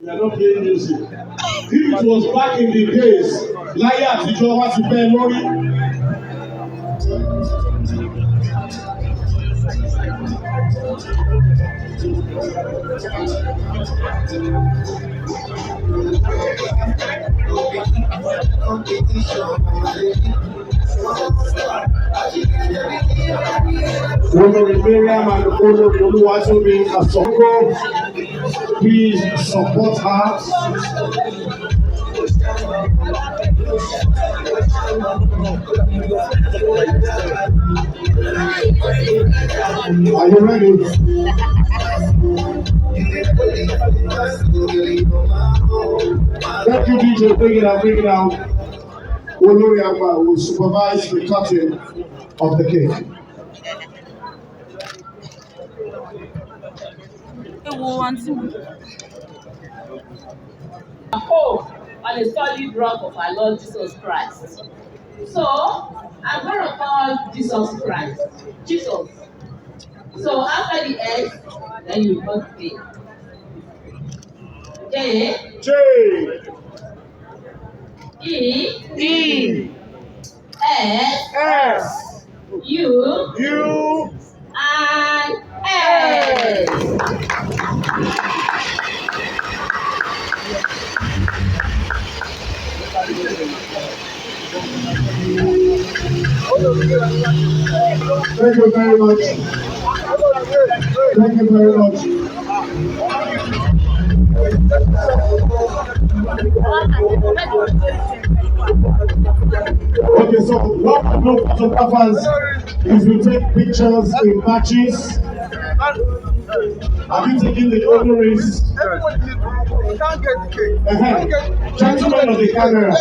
We are not playing music. If it was back in the days, láyé àtijọ́ wá ti bẹ́ẹ̀ lórí. Olori Mariam and Olori Opeoluwa, please support her. Are you ready? Thank you, DJ. Bring it out, bring it out. Olori Agba will supervise the cutting of the cake. Hope on a solid rock of our Lord Jesus Christ. So, I'm going to call Jesus Christ. Jesus. So, after the S, then you put J. J. J. E. S. S. U. And S. Thank you very much. Thank you very much. Okay, so what we do photographers is we take pictures in batches. Have you taken the Ooniris? Gentlemen of the camera,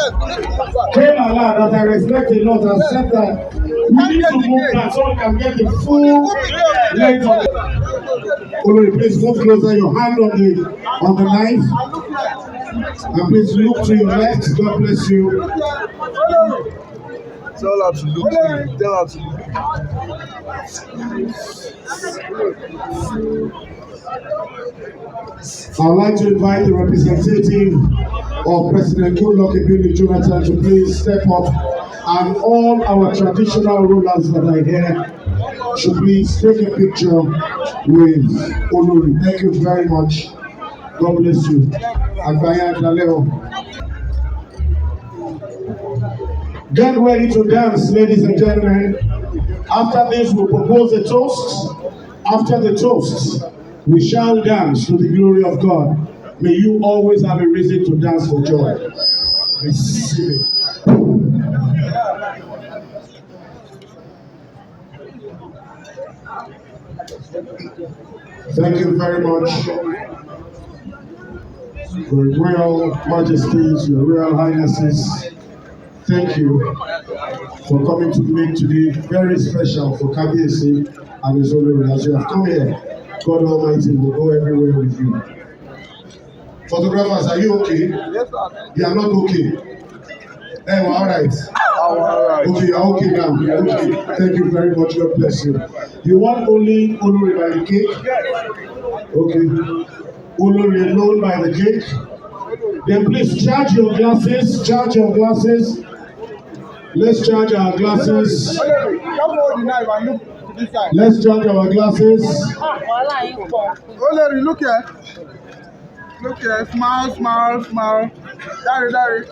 came Allah that I respect a lot and said that we need to move that so we can get the full length of it. Olori, please move closer, your hand on the knife. And please look to your left. God bless you. Tell her to look. Tell her to look. I'd like to invite the representative of President Goodluck Ebele Jonathan to please step up, and all our traditional rulers that are here should please take a picture with Olori. Thank you very much. God bless you. Agbaya Daleo. Get ready to dance, ladies and gentlemen. After this, we'll propose a toast. After the toast, we shall dance to the glory of God. May you always have a reason to dance for joy. Receive it. Thank you very much. Your Royal Majesties, Your Royal Highnesses, thank you for coming to make today very special for Kabiyesi and His Olori. As you have come here, God Almighty will go everywhere with you. Photographers, are you okay? Yes, sir. You are not okay. Hey, well, all right. Okay, you're okay now. You're okay. Thank you very much. God bless you. You want only Olori by the cake? Okay. Olori alone by the cake. Then please charge your glasses. Charge your glasses. Let's charge our glasses. Let's charge our glasses. Olori, look here. Look here. Smile, smile, smile. Dari.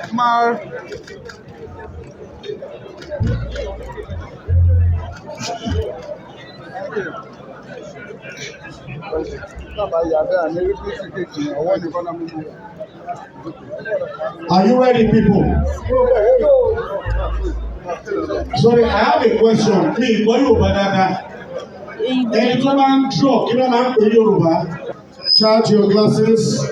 Smile. Are you ready, people? Sorry, I have a question. Please, what you banana? Any command drop, you know, man, Yoruba. Charge your glasses.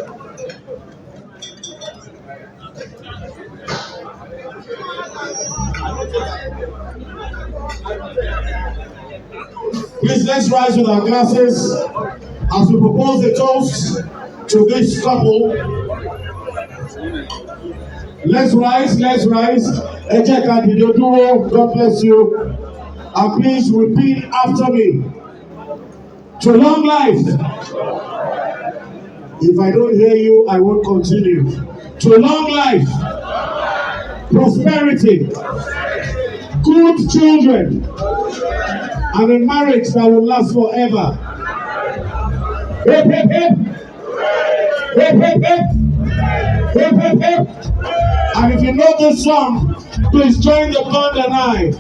Please, let's rise with our glasses as we propose a toast to this couple. Let's rise, let's rise. God bless you. And please repeat after me. To long life If I don't hear you, I won't continue. To long life, prosperity, good children, and a marriage that will last forever. Hip, hip, hip. Hip, hip, hip. Hip, hip, hip. And if you know this song, please join the band and I.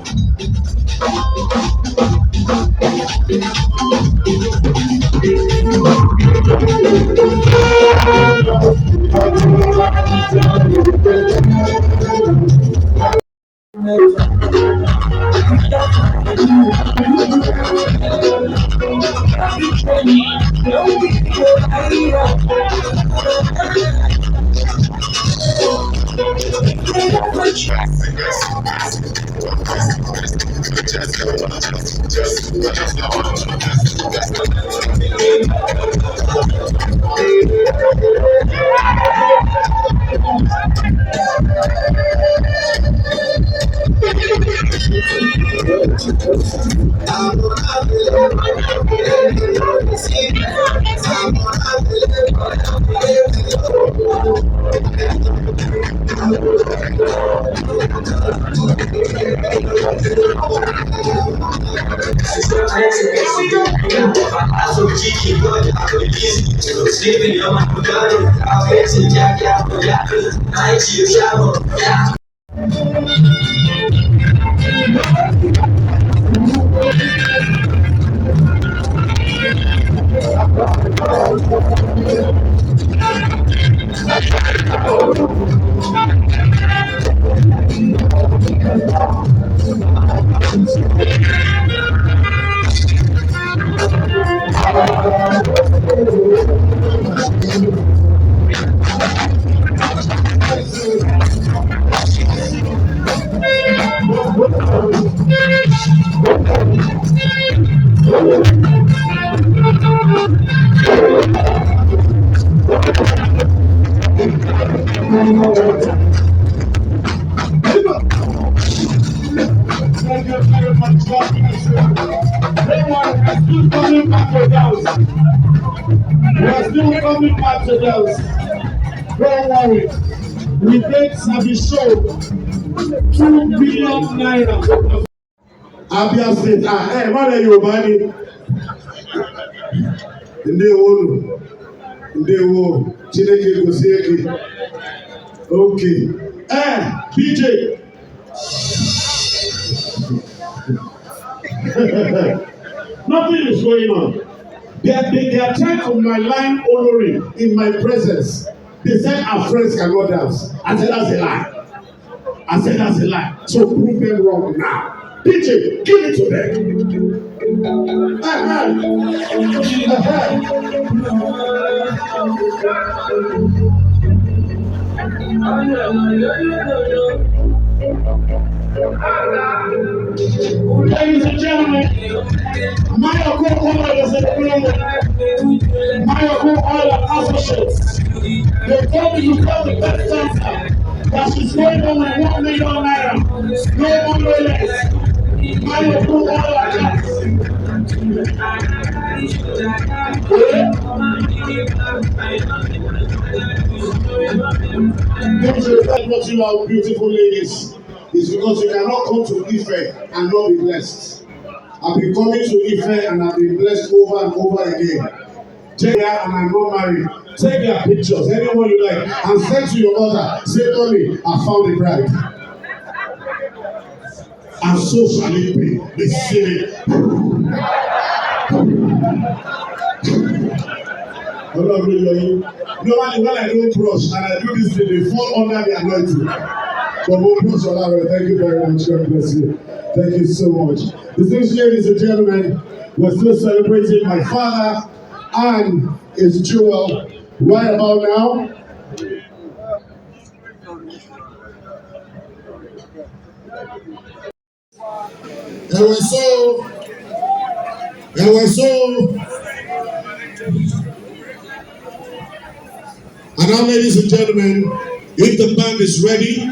Thank you very much. God bless you. Everyone, we're still coming back to dance. We're still coming back to dance. Don't worry. We did Sabi show 2 billion naira. Abia State, mother Yoruba ni. Ndewo, Ndewo, Chineke Gosieke. Okay. DJ. Nothing is going on. They are trying to malign Olori in my presence. They said our friends cannot dance. I said that's a lie. I said that's a lie. So prove them wrong now. DJ, give it to them. Ladies and gentlemen, Maya Go Oil is in the building. Maya Go Oil Associates. They told me you got the best dancer. That she's going on with 1 million naira. No one no less. Maya Go Oil Associates. Don't you respect what you are, beautiful ladies? It's because you cannot come to Ife and not be blessed. I've been coming to Ife and I've been blessed over and over again. Take her and I'm not married. Take their pictures, anyone you like, and send to your mother. Say, Tony, I found a bride. And so shall it be. Be silly. Normally, when I don't brush and I do this thing, they fall under the anointing. But we'll brush on that. Thank you very much. God bless you. Thank you so much. Distinguished ladies and gentlemen, we're still celebrating my father and his jewel right about now. And now, ladies and gentlemen, if the band is ready,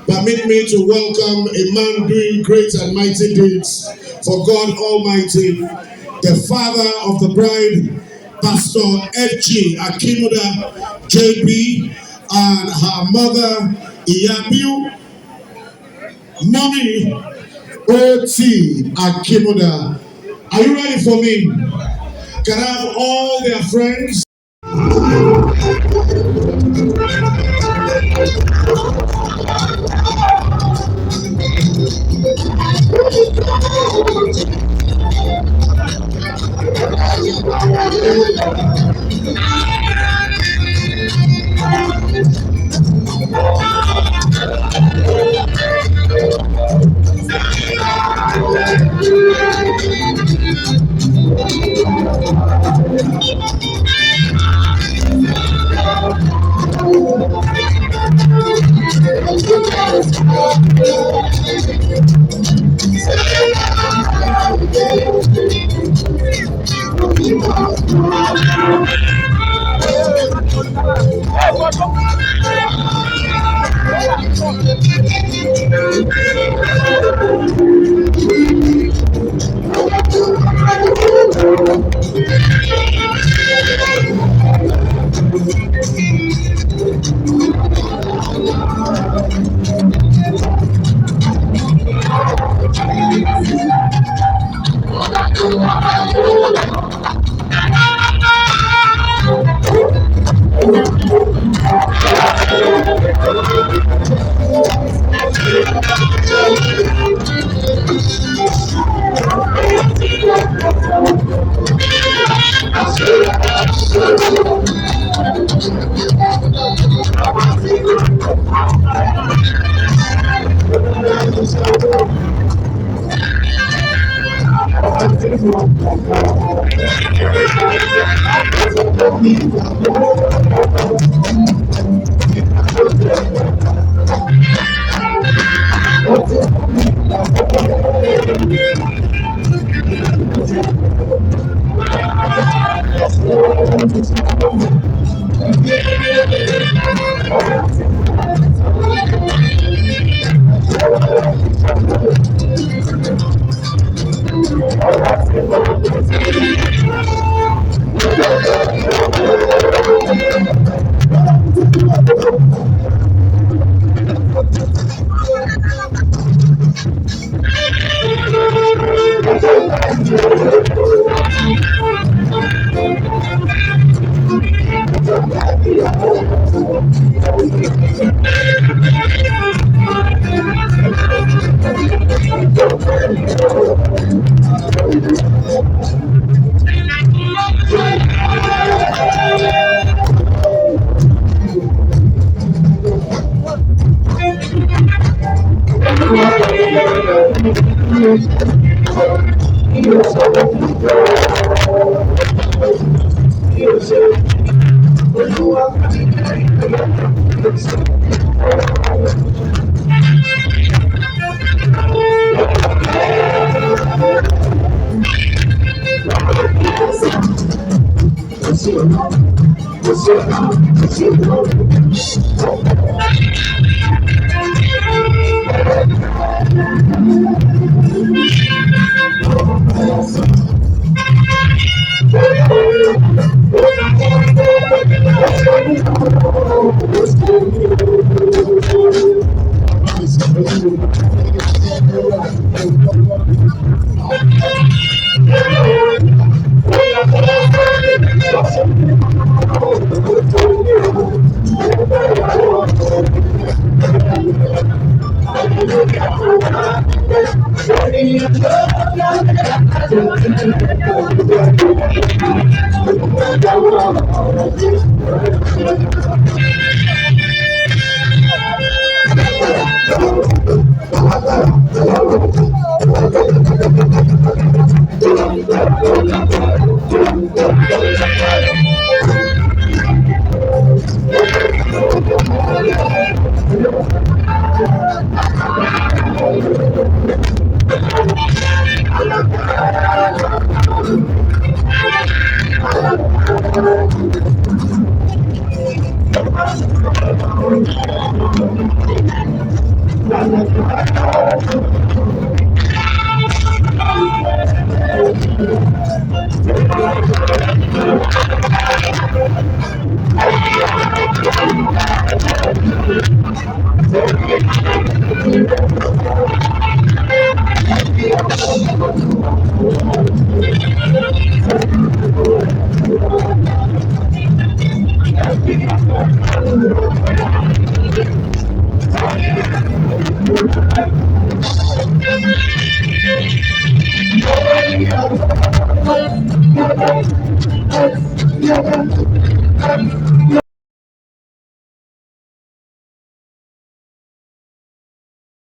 permit me to welcome a man doing great and mighty deeds for God Almighty, the father of the bride, Pastor F.G. Akinmuda, JP, and her mother, Iyabiu, Mommy O.T. Akinmuda. Are you ready for me? Can I have all their friends?